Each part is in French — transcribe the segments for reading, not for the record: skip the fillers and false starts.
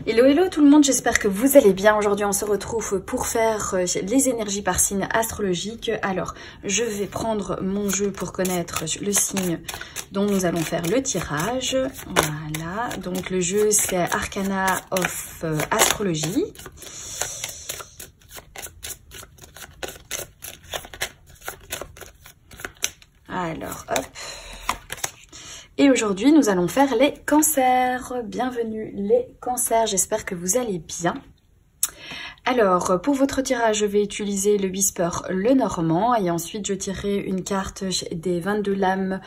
Hello hello tout le monde, j'espère que vous allez bien. Aujourd'hui on se retrouve pour faire les énergies par signe astrologique. Alors je vais prendre mon jeu pour connaître le signe dont nous allons faire le tirage. Voilà, donc le jeu c'est Arcana of Astrology. Alors hop. Et aujourd'hui, nous allons faire les cancers. Bienvenue les cancers, j'espère que vous allez bien. Alors, pour votre tirage, je vais utiliser le Whisper Lenormand et ensuite je tirerai une carte des 22 lames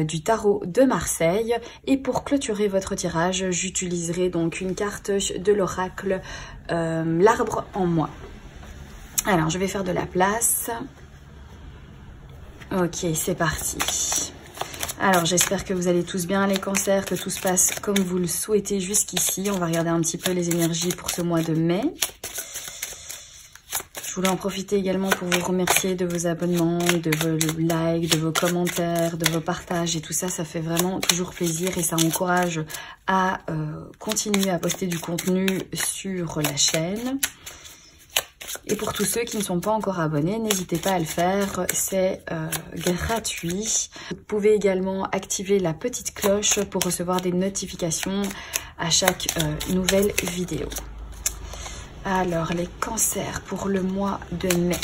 du tarot de Marseille. Et pour clôturer votre tirage, j'utiliserai donc une carte de l'oracle L'Arbre en moi. Alors, je vais faire de la place. Ok, c'est parti. Alors, j'espère que vous allez tous bien les cancers, que tout se passe comme vous le souhaitez jusqu'ici. On va regarder un petit peu les énergies pour ce mois de mai. Je voulais en profiter également pour vous remercier de vos abonnements, de vos likes, de vos commentaires, de vos partages et tout ça. Ça fait vraiment toujours plaisir et ça encourage à continuer à poster du contenu sur la chaîne. Et pour tous ceux qui ne sont pas encore abonnés, n'hésitez pas à le faire, c'est gratuit. Vous pouvez également activer la petite cloche pour recevoir des notifications à chaque nouvelle vidéo. Alors, les cancers pour le mois de mai.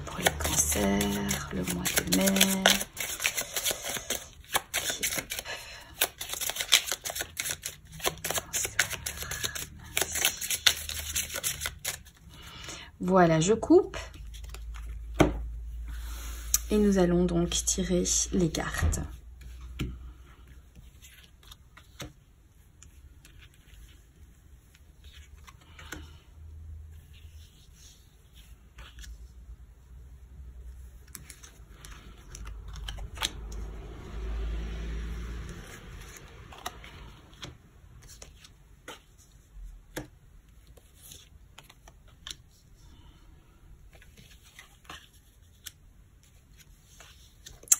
Pour les cancers, le mois de mai. Voilà, je coupe et nous allons donc tirer les cartes.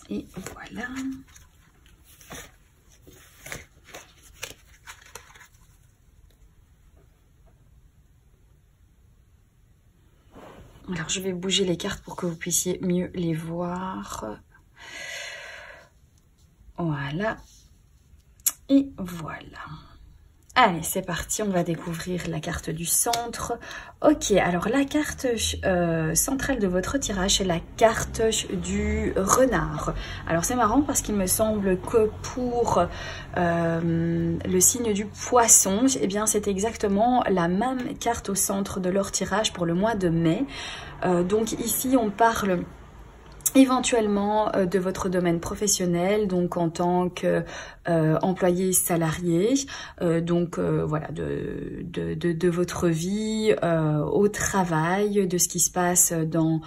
Et voilà. Alors, je vais bouger les cartes pour que vous puissiez mieux les voir. Voilà. Et voilà. Allez, c'est parti, on va découvrir la carte du centre. Ok, alors la carte centrale de votre tirage, c'est la carte du renard. Alors c'est marrant parce qu'il me semble que pour le signe du poisson, eh bien c'est exactement la même carte au centre de leur tirage pour le mois de mai. Donc ici on parle éventuellement de votre domaine professionnel, donc en tant qu'employé salarié, voilà, de votre vie au travail, de ce qui se passe dans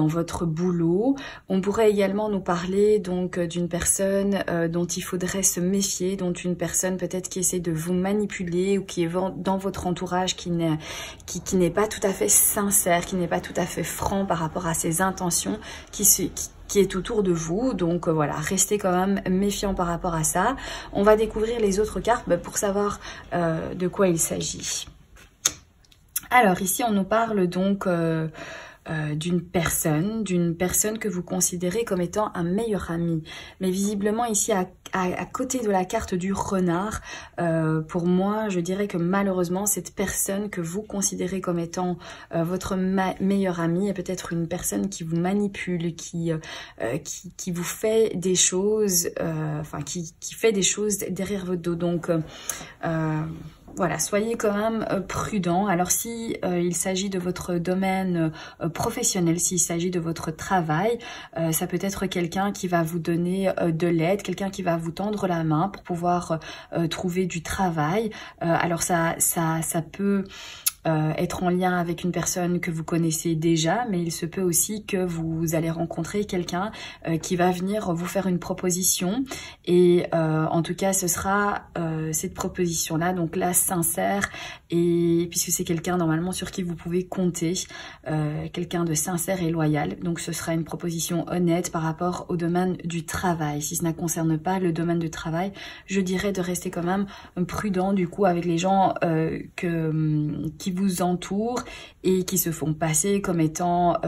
votre boulot. On pourrait également nous parler donc d'une personne dont il faudrait se méfier, dont une personne peut-être qui essaie de vous manipuler ou qui est dans votre entourage qui n'est pas tout à fait sincère, qui n'est pas tout à fait franc par rapport à ses intentions, qui est autour de vous. Donc voilà, restez quand même méfiant par rapport à ça. On va découvrir les autres cartes pour savoir de quoi il s'agit. Alors ici on nous parle donc d'une personne que vous considérez comme étant un meilleur ami. Mais visiblement ici à côté de la carte du renard, pour moi je dirais que malheureusement cette personne que vous considérez comme étant votre meilleur ami est peut-être une personne qui vous manipule, qui vous fait des choses, qui fait des choses derrière votre dos. Donc voilà, soyez quand même prudent. Alors si il s'agit de votre domaine professionnel, s'il s'agit de votre travail, ça peut être quelqu'un qui va vous donner de l'aide, quelqu'un qui va vous tendre la main pour pouvoir trouver du travail. Alors ça peut être en lien avec une personne que vous connaissez déjà, mais il se peut aussi que vous allez rencontrer quelqu'un qui va venir vous faire une proposition et en tout cas ce sera cette proposition-là, donc là sincère, et puisque c'est quelqu'un normalement sur qui vous pouvez compter, quelqu'un de sincère et loyal, donc ce sera une proposition honnête par rapport au domaine du travail. Si ça ne concerne pas le domaine du travail, je dirais de rester quand même prudent du coup avec les gens qui vous entourent et qui se font passer comme étant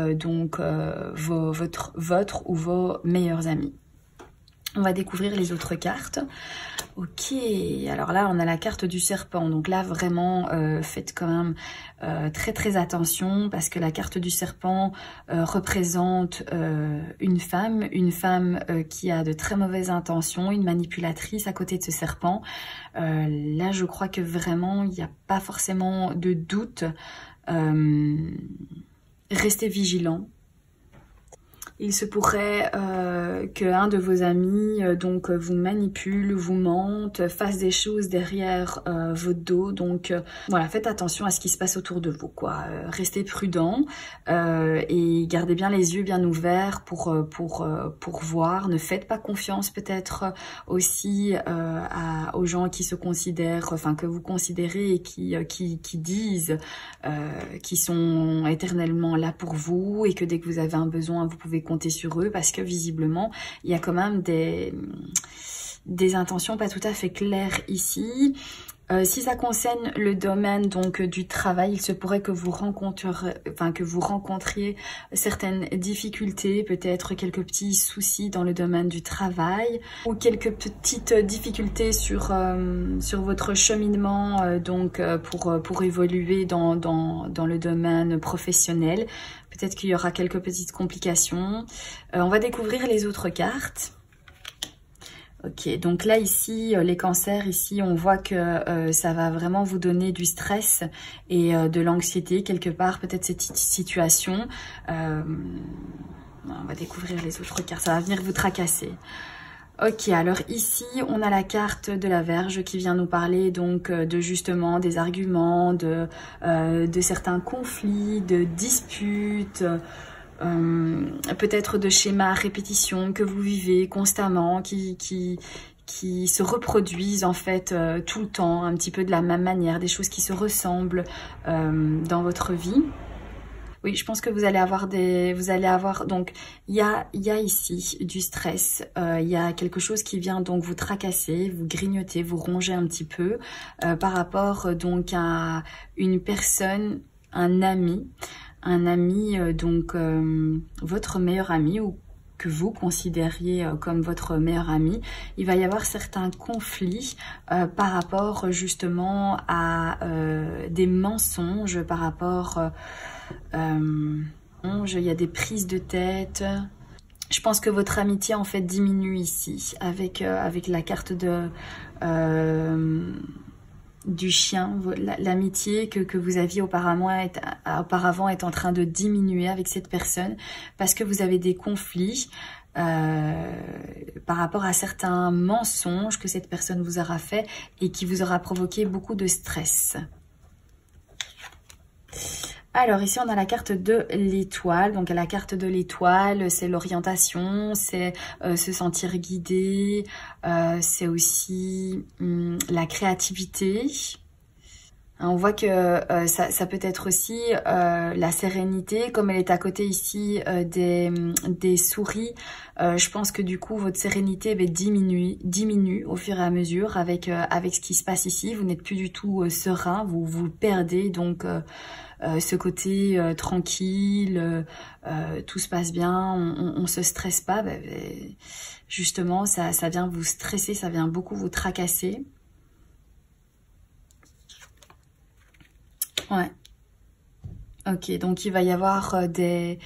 votre ou vos meilleurs amis. On va découvrir les autres cartes. Ok, alors là on a la carte du serpent, donc là vraiment faites quand même très attention parce que la carte du serpent représente une femme qui a de très mauvaises intentions, une manipulatrice à côté de ce serpent. Là je crois que vraiment il n'y a pas forcément de doute, restez vigilants. Il se pourrait qu'un de vos amis vous manipule, vous mente, fasse des choses derrière votre dos. Donc voilà, faites attention à ce qui se passe autour de vous, quoi. Restez prudent et gardez bien les yeux bien ouverts pour voir. Ne faites pas confiance peut-être aussi aux gens qui se considèrent, enfin que vous considérez et qui disent qu'ils sont éternellement là pour vous et que dès que vous avez un besoin, vous pouvez compter sur eux, parce que visiblement il y a quand même des intentions pas tout à fait claires ici. Si ça concerne le domaine donc du travail, il se pourrait que vous rencontriez certaines difficultés, peut-être quelques petits soucis dans le domaine du travail ou quelques petites difficultés sur votre cheminement pour évoluer dans le domaine professionnel. Peut-être qu'il y aura quelques petites complications. On va découvrir les autres cartes. Ok, donc là ici, les cancers, ici on voit que ça va vraiment vous donner du stress et de l'anxiété quelque part, peut-être cette situation. On va découvrir les autres cartes, ça va venir vous tracasser. Ok, alors ici on a la carte de la Vierge qui vient nous parler donc de justement des arguments, de certains conflits, de disputes, peut-être de schémas à répétition que vous vivez constamment, qui se reproduisent en fait tout le temps, un petit peu de la même manière, des choses qui se ressemblent dans votre vie. Oui, je pense que vous allez avoir donc il y a ici du stress, il y a quelque chose qui vient donc vous tracasser, vous grignoter, vous ronger un petit peu par rapport donc à une personne, un ami votre meilleur ami ou que vous considériez comme votre meilleur ami. Il va y avoir certains conflits par rapport justement à des mensonges, par rapport il y a des prises de tête. Je pense que votre amitié en fait diminue ici avec la carte du chien. L'amitié que vous aviez auparavant est en train de diminuer avec cette personne parce que vous avez des conflits par rapport à certains mensonges que cette personne vous aura fait et qui vous aura provoqué beaucoup de stress. Alors ici on a la carte de l'étoile, donc la carte de l'étoile c'est l'orientation, c'est se sentir guidé, c'est aussi la créativité. On voit que ça peut être aussi la sérénité, comme elle est à côté ici des souris. Je pense que du coup votre sérénité diminue au fur et à mesure avec ce qui se passe ici. Vous n'êtes plus du tout serein, vous perdez donc ce côté tranquille, tout se passe bien, on se stresse pas. Justement ça vient vous stresser, ça vient beaucoup vous tracasser. Ouais. Ok, donc il va y avoir une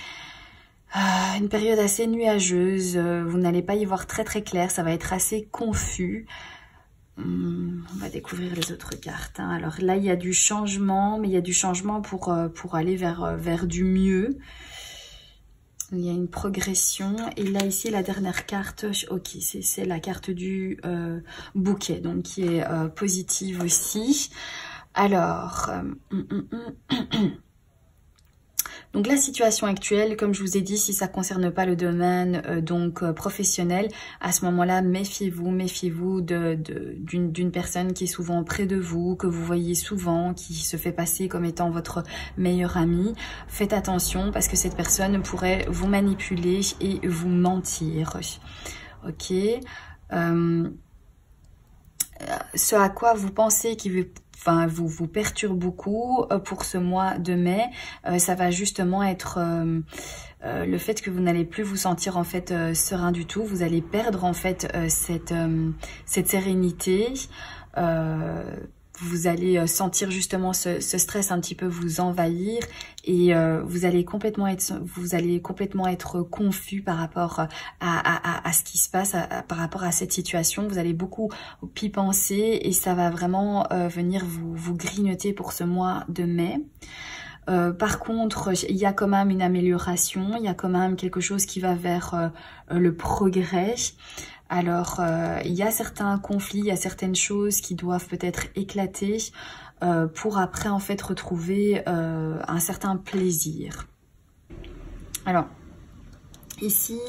période assez nuageuse. Vous n'allez pas y voir très clair. Ça va être assez confus. On va découvrir les autres cartes. Hein. Alors là, il y a du changement, mais il y a du changement pour aller vers du mieux. Il y a une progression. Et là, ici, la dernière carte, ok, c'est la carte du bouquet, donc qui est positive aussi. Alors, donc la situation actuelle, comme je vous ai dit, si ça ne concerne pas le domaine professionnel, à ce moment-là, méfiez-vous d'une personne qui est souvent près de vous, que vous voyez souvent, qui se fait passer comme étant votre meilleur ami. Faites attention parce que cette personne pourrait vous manipuler et vous mentir. Ok. Ce à quoi vous pensez qui vous perturbe beaucoup pour ce mois de mai, ça va justement être le fait que vous n'allez plus vous sentir en fait serein du tout. Vous allez perdre en fait cette sérénité. Vous allez sentir justement ce stress un petit peu vous envahir et vous allez complètement être confus par rapport à ce qui se passe, par rapport à cette situation. Vous allez beaucoup y penser et ça va vraiment venir vous grignoter pour ce mois de mai. Par contre, il y a quand même une amélioration, il y a quand même quelque chose qui va vers le progrès. Alors, il y a certains conflits, il y a certaines choses qui doivent peut-être éclater pour après en fait retrouver un certain plaisir. Alors, ici,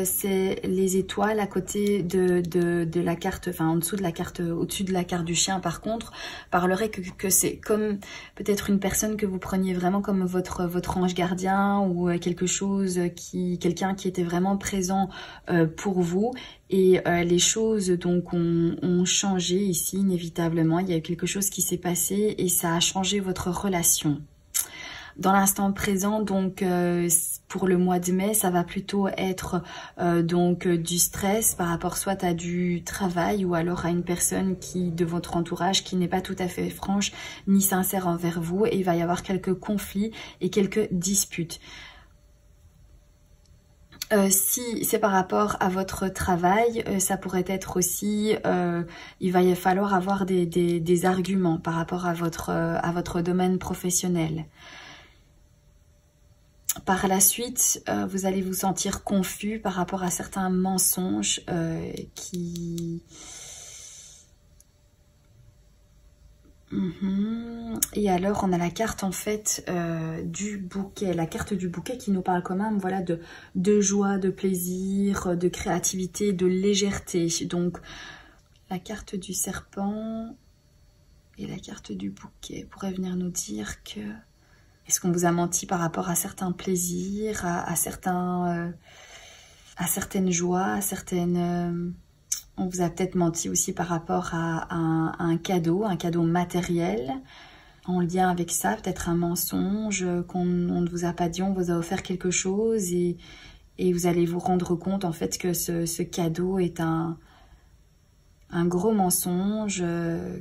c'est les étoiles à côté de la carte, enfin en dessous de la carte, au-dessus de la carte du chien par contre, parlerait que c'est comme peut-être une personne que vous preniez vraiment comme votre ange gardien ou quelque chose quelqu'un qui était vraiment présent pour vous. Et les choses donc ont changé ici inévitablement, il y a eu quelque chose qui s'est passé et ça a changé votre relation. Dans l'instant présent, donc pour le mois de mai, ça va plutôt être du stress par rapport soit à du travail ou alors à une personne de votre entourage qui n'est pas tout à fait franche ni sincère envers vous et il va y avoir quelques conflits et quelques disputes. Si c'est par rapport à votre travail, ça pourrait être aussi, il va y falloir avoir des arguments par rapport à votre domaine professionnel. Par la suite, vous allez vous sentir confus par rapport à certains mensonges Et alors, on a la carte en fait du bouquet. La carte du bouquet qui nous parle quand même voilà, de joie, de plaisir, de créativité, de légèreté. Donc, la carte du serpent et la carte du bouquet pourraient venir nous dire que... Est-ce qu'on vous a menti par rapport à certains plaisirs, à certaines joies, à certaines... on vous a peut-être menti aussi par rapport à un cadeau matériel. En lien avec ça, peut-être un mensonge qu'on ne vous a pas dit, on vous a offert quelque chose et vous allez vous rendre compte en fait que ce cadeau est un gros mensonge,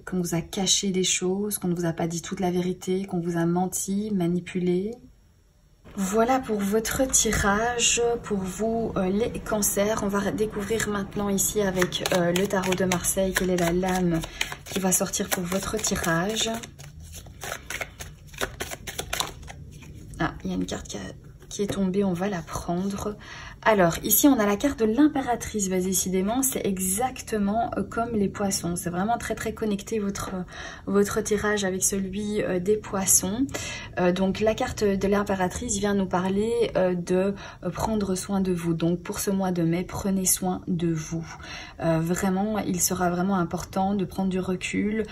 qu'on vous a caché des choses, qu'on ne vous a pas dit toute la vérité, qu'on vous a menti, manipulé. Voilà pour votre tirage, pour vous les cancers. On va découvrir maintenant ici avec le tarot de Marseille quelle est la lame qui va sortir pour votre tirage. Ah, il y a une carte qui est tombée, on va la prendre. Alors, ici, on a la carte de l'impératrice. Bah, décidément, c'est exactement comme les poissons. C'est vraiment très, très connecté votre tirage avec celui des poissons. Donc, la carte de l'impératrice vient nous parler de prendre soin de vous. Donc, pour ce mois de mai, prenez soin de vous. Vraiment, il sera vraiment important de prendre du recul,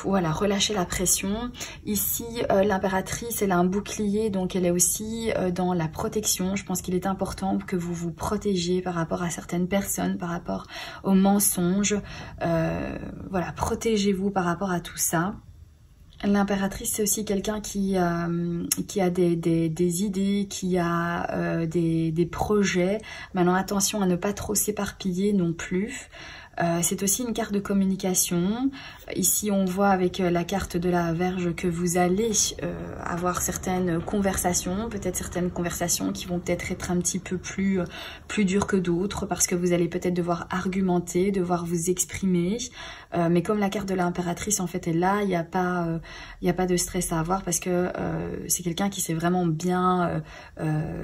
voilà, relâcher la pression. Ici, l'impératrice, elle a un bouclier, donc elle est aussi dans la protection. Je pense qu'il est important que vous vous protégiez par rapport à certaines personnes, par rapport aux mensonges. Voilà, protégez-vous par rapport à tout ça. L'impératrice, c'est aussi quelqu'un qui a des idées, qui a des projets. Maintenant, attention à ne pas trop s'éparpiller non plus. C'est aussi une carte de communication. Ici, on voit avec la carte de la Vierge que vous allez avoir certaines conversations, peut-être certaines conversations qui vont peut-être être un petit peu plus dures que d'autres, parce que vous allez peut-être devoir argumenter, devoir vous exprimer. Mais comme la carte de l'impératrice en fait est là, il n'y a pas de stress à avoir, parce que c'est quelqu'un qui sait vraiment bien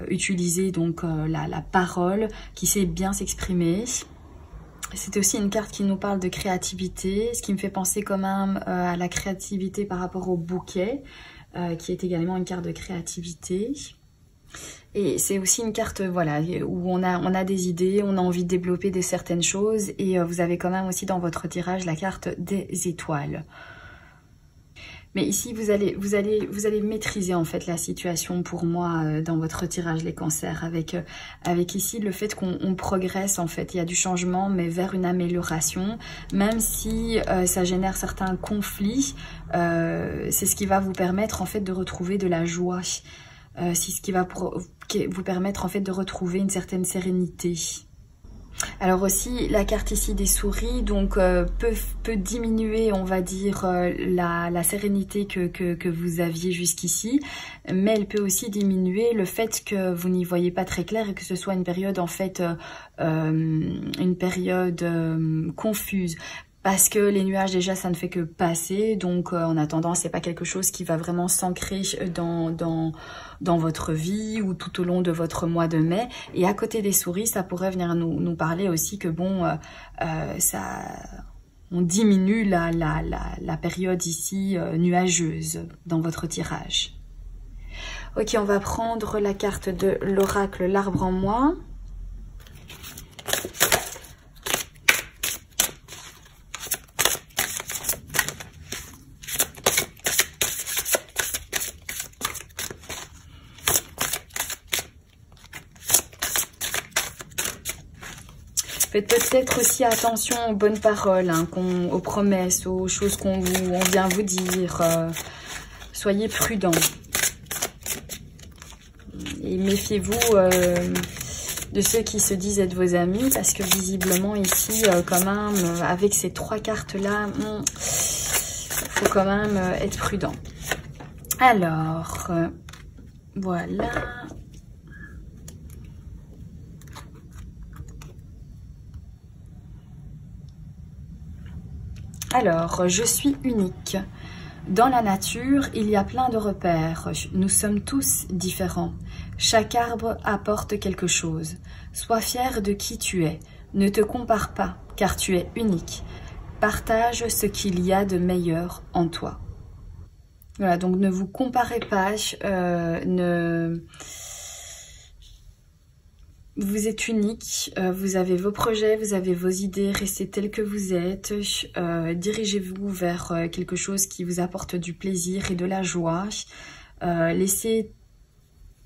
utiliser donc la parole, qui sait bien s'exprimer. C'est aussi une carte qui nous parle de créativité, ce qui me fait penser quand même à la créativité par rapport au bouquet, qui est également une carte de créativité. Et c'est aussi une carte, voilà, où on a des idées, on a envie de développer certaines choses, et vous avez quand même aussi dans votre tirage la carte des étoiles. Mais ici, vous allez maîtriser en fait la situation pour moi dans votre tirage les cancers, avec ici le fait qu'on progresse en fait. Il y a du changement mais vers une amélioration, même si ça génère certains conflits, c'est ce qui va vous permettre en fait de retrouver de la joie. C'est ce qui va vous permettre en fait de retrouver une certaine sérénité. Alors aussi, la carte ici des souris, donc peut diminuer, on va dire, la sérénité que vous aviez jusqu'ici, mais elle peut aussi diminuer le fait que vous n'y voyez pas très clair et que ce soit une période, en fait, confuse. Parce que les nuages, déjà, ça ne fait que passer. Donc, en attendant, c'est pas quelque chose qui va vraiment s'ancrer dans votre vie ou tout au long de votre mois de mai. Et à côté des souris, ça pourrait venir nous parler aussi que, bon, on diminue la période ici nuageuse dans votre tirage. Ok, on va prendre la carte de l'oracle, l'arbre en moi. Faites peut-être aussi attention aux bonnes paroles, hein, aux promesses, aux choses qu'on vient vous dire. Soyez prudents. Et méfiez-vous de ceux qui se disent être vos amis, parce que visiblement ici, quand même, avec ces trois cartes-là, il faut quand même être prudent. Alors, voilà. Alors, je suis unique. Dans la nature, il y a plein de repères. Nous sommes tous différents. Chaque arbre apporte quelque chose. Sois fier de qui tu es. Ne te compare pas, car tu es unique. Partage ce qu'il y a de meilleur en toi. Voilà, donc ne vous comparez pas, Vous êtes unique, vous avez vos projets, vous avez vos idées, restez tel que vous êtes, dirigez-vous vers quelque chose qui vous apporte du plaisir et de la joie, laissez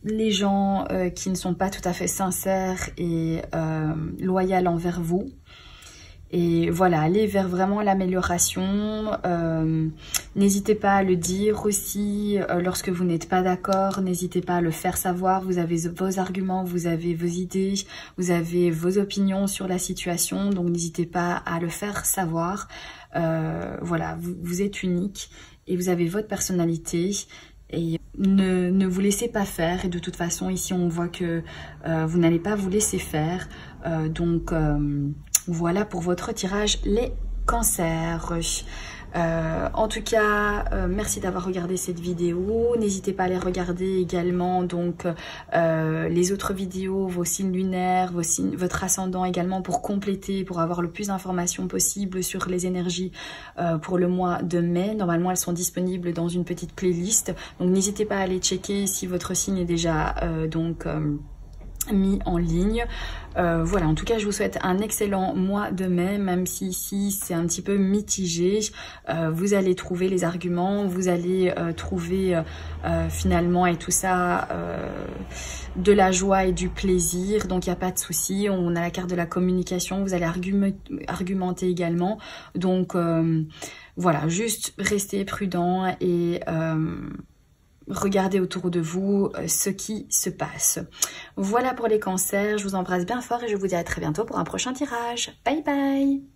les gens qui ne sont pas tout à fait sincères et loyaux envers vous. Et voilà, allez vers vraiment l'amélioration. N'hésitez pas à le dire aussi lorsque vous n'êtes pas d'accord. N'hésitez pas à le faire savoir. Vous avez vos arguments, vous avez vos idées, vous avez vos opinions sur la situation. Donc n'hésitez pas à le faire savoir. Voilà, vous êtes unique et vous avez votre personnalité. Et ne vous laissez pas faire. Et de toute façon, ici, on voit que vous n'allez pas vous laisser faire. Voilà pour votre tirage les cancers. En tout cas, merci d'avoir regardé cette vidéo. N'hésitez pas à aller regarder également donc les autres vidéos, vos signes lunaires, votre ascendant également pour compléter, pour avoir le plus d'informations possible sur les énergies pour le mois de mai. Normalement, elles sont disponibles dans une petite playlist. Donc, n'hésitez pas à aller checker si votre signe est déjà mis en ligne. Voilà, en tout cas, je vous souhaite un excellent mois de mai, même si ici c'est un petit peu mitigé. Vous allez trouver les arguments, vous allez trouver finalement et tout ça de la joie et du plaisir, donc il n'y a pas de souci. On a la carte de la communication, vous allez argumenter également. Donc voilà, juste restez prudent et regardez autour de vous ce qui se passe. Voilà pour les cancers, je vous embrasse bien fort et je vous dis à très bientôt pour un prochain tirage. Bye bye!